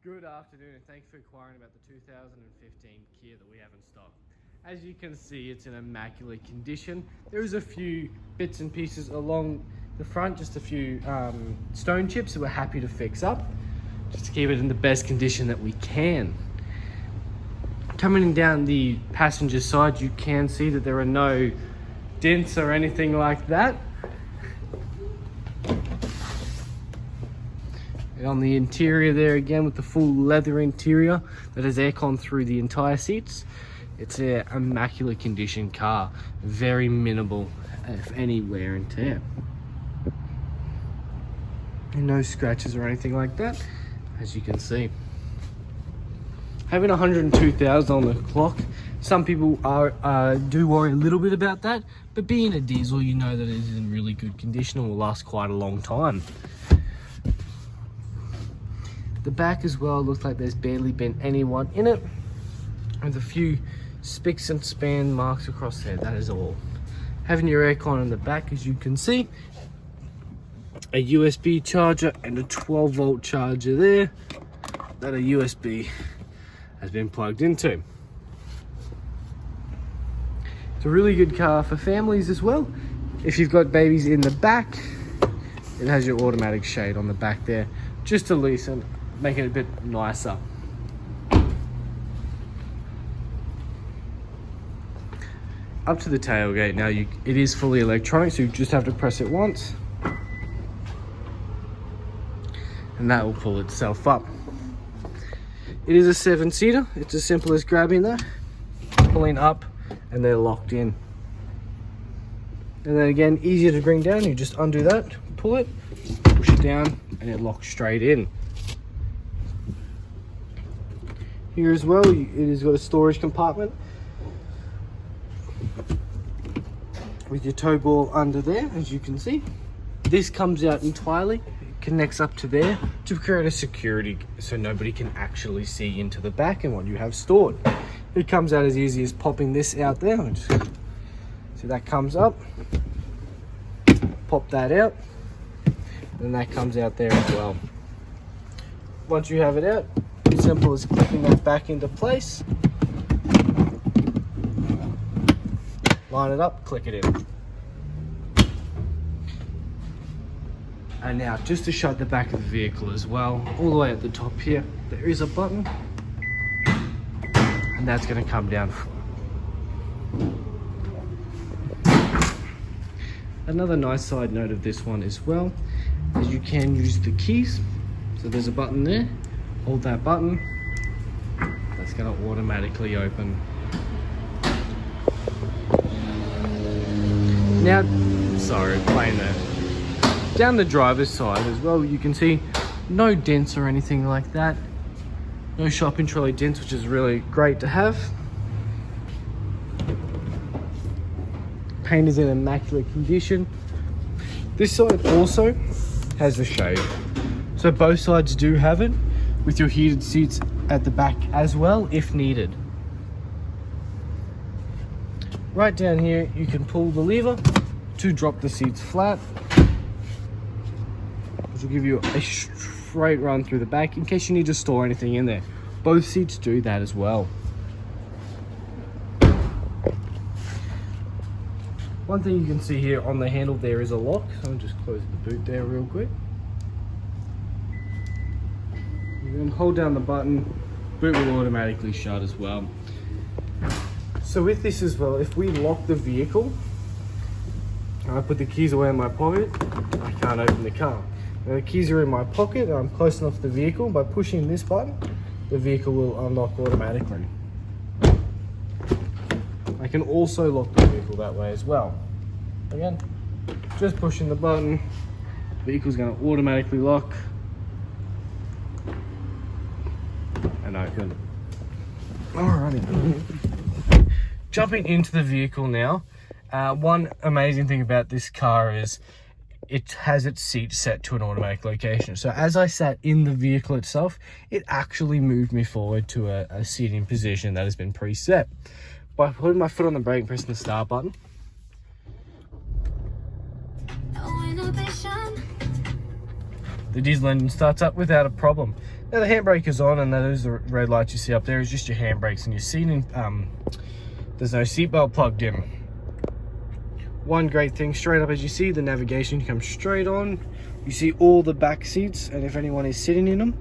Good afternoon and thanks for inquiring about the 2015 Kia that we have in stock. As you can see, it's in immaculate condition. There is a few bits and pieces along the front, just a few stone chips that we're happy to fix up, just to keep it in the best condition that we can. Coming down the passenger side, you can see that there are no dents or anything like that. And on the interior there again, with the full leather interior that has aircon through the entire seats, it's an immaculate condition car, very minimal if any wear and tear, and no scratches or anything like that, as you can see. Having 102,000 on the clock, some people do worry a little bit about that, but being a diesel, you know that it is in really good condition and will last quite a long time. The back as well looks like there's barely been anyone in it, with a few spicks and span marks across there, that is all. Having your aircon in the back, as you can see, a USB charger and a 12-volt charger there that a USB has been plugged into. It's a really good car for families as well. If you've got babies in the back, it has your automatic shade on the back there, just to loosen, make it a bit nicer. Up to the tailgate now, it is fully electronic, so you just have to press it once and that will pull itself up. It is a 7-seater. It's as simple as grabbing that, pulling up, and they're locked in. And then again, easier to bring down. You just undo that, pull it, push it down, and it locks straight in. Here as well, it has got a storage compartment with your tow ball under there, as you can see. This comes out entirely, it connects up to there to create a security so nobody can actually see into the back and what you have stored. It comes out as easy as popping this out there. See, that comes up, pop that out, and that comes out there as well. Once you have it out, as simple as clicking that back into place, line it up, click it in. And now, just to shut the back of the vehicle as well, all the way at the top here, there is a button, and that's going to come down. Another nice side note of this one as well is you can use the keys. So there's a button there, hold that button, that's going to automatically open. Now, sorry, playing there. Down the driver's side as well, you can see no dents or anything like that. No shopping trolley dents, which is really great to have. Paint is in immaculate condition. This side also has the shade. So both sides do have it, with your heated seats at the back as well, if needed. Right down here, you can pull the lever to drop the seats flat, which will give you a straight run through the back in case you need to store anything in there. Both seats do that as well. One thing you can see here on the handle, there is a lock. So I'll just close the boot there real quick. You can hold down the button, boot will automatically shut as well. So with this as well, if we lock the vehicle, and I put the keys away in my pocket, I can't open the car. Now the keys are in my pocket and I'm close enough to the vehicle. By pushing this button, the vehicle will unlock automatically. I can also lock the vehicle that way as well. Again, just pushing the button, the vehicle's going to automatically lock and open. Alrighty. Jumping into the vehicle now, one amazing thing about this car is it has its seat set to an automatic location. So as I sat in the vehicle itself, it actually moved me forward to a seating position that has been preset. By putting my foot on the brake and pressing the start button, the diesel engine starts up without a problem. Now the handbrake is on, and those the red lights you see up there is just your handbrakes and your seating. There's no seatbelt plugged in. One great thing, straight up as you see, the navigation comes straight on. You see all the back seats, and if anyone is sitting in them.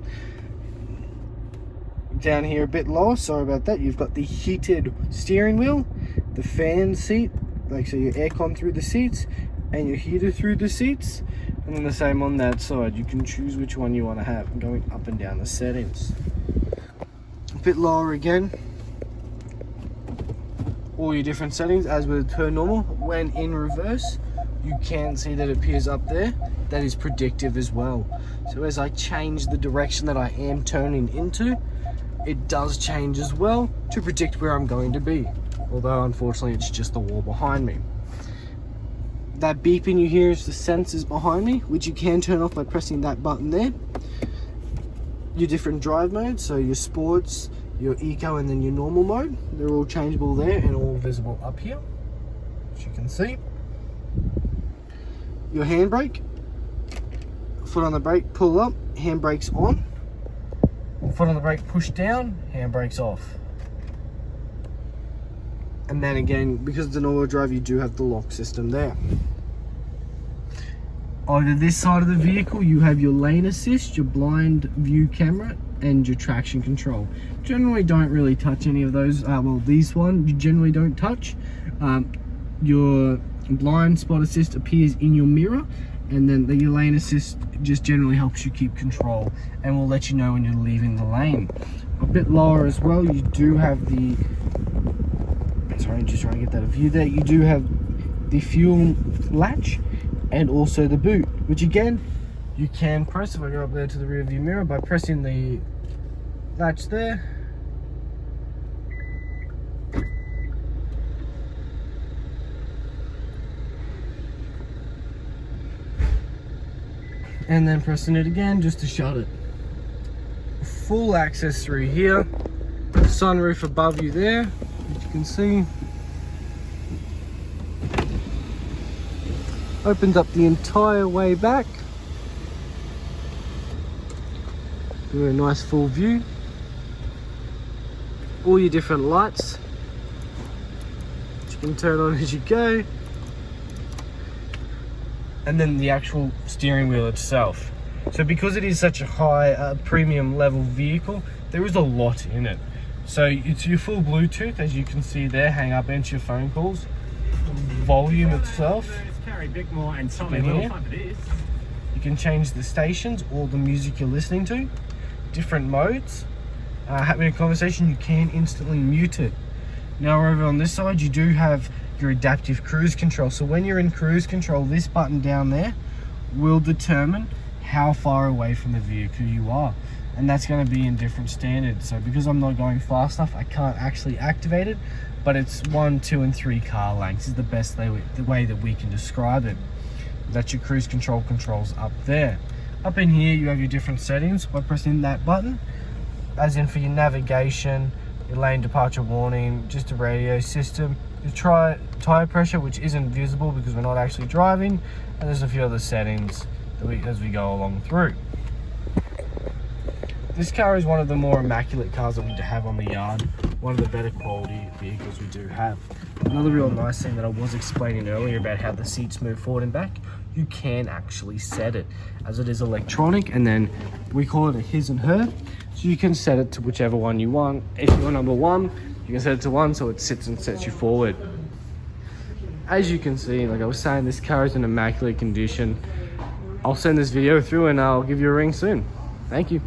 Down here a bit lower, sorry about that, you've got the heated steering wheel, the fan seat, like so your aircon through the seats, and your heater through the seats. And then the same on that side. You can choose which one you want to have, going up and down the settings. A bit lower again, all your different settings as with per normal. When in reverse, you can see that it appears up there. That is predictive as well. So as I change the direction that I am turning into, it does change as well to predict where I'm going to be. Although unfortunately it's just the wall behind me. That beeping you hear is the sensors behind me, which you can turn off by pressing that button there. Your different drive modes, so your sports, your eco, and then your normal mode, they're all changeable there and all visible up here, as you can see. Your handbrake, foot on the brake, pull up, handbrake's on. Foot on the brake, push down, handbrake's off. And then again, because it's an all-wheel drive, you do have the lock system there. Over this side of the vehicle, you have your lane assist, your blind view camera, and your traction control. Generally don't really touch any of those. Well, these one you generally don't touch. Your blind spot assist appears in your mirror, and then your lane assist just generally helps you keep control and will let you know when you're leaving the lane. A bit lower as well, you do have the, sorry, just trying to get that view there, you do have the fuel latch and also the boot, which again you can press. If I go up there to the rear view mirror, by pressing the latch there, and then pressing it again just to shut it. Full access through here, sunroof above you there, as you can see. Opens up the entire way back. Do a nice full view. All your different lights, which you can turn on as you go. And then the actual steering wheel itself. So because it is such a high premium level vehicle, there is a lot in it. So it's your full Bluetooth, as you can see there, hang up, answer your phone calls. Volume itself. You can change the stations or the music you're listening to. Different modes. Having a conversation, you can instantly mute it. Now over on this side, you do have your adaptive cruise control. So when you're in cruise control, this button down there will determine how far away from the vehicle you are, and that's going to be in different standards. So because I'm not going fast enough, I can't actually activate it, but it's 1, 2, and 3 car lengths is the best the way that we can describe it. That's your cruise control controls up there. Up in here you have your different settings by pressing that button, as in for your navigation, your lane departure warning, just a radio system, your tire pressure, which isn't visible because we're not actually driving, and there's a few other settings that as we go along through. This car is one of the more immaculate cars that we have on the yard, one of the better quality vehicles we do have. Another real nice thing that I was explaining earlier about how the seats move forward and back, you can actually set it, as it is electronic, and then we call it a his and her, so you can set it to whichever one you want. If you're number 1, you can set it to 1 so it sits and sets you forward. As you can see, like I was saying, this car is in immaculate condition. I'll send this video through and I'll give you a ring soon. Thank you.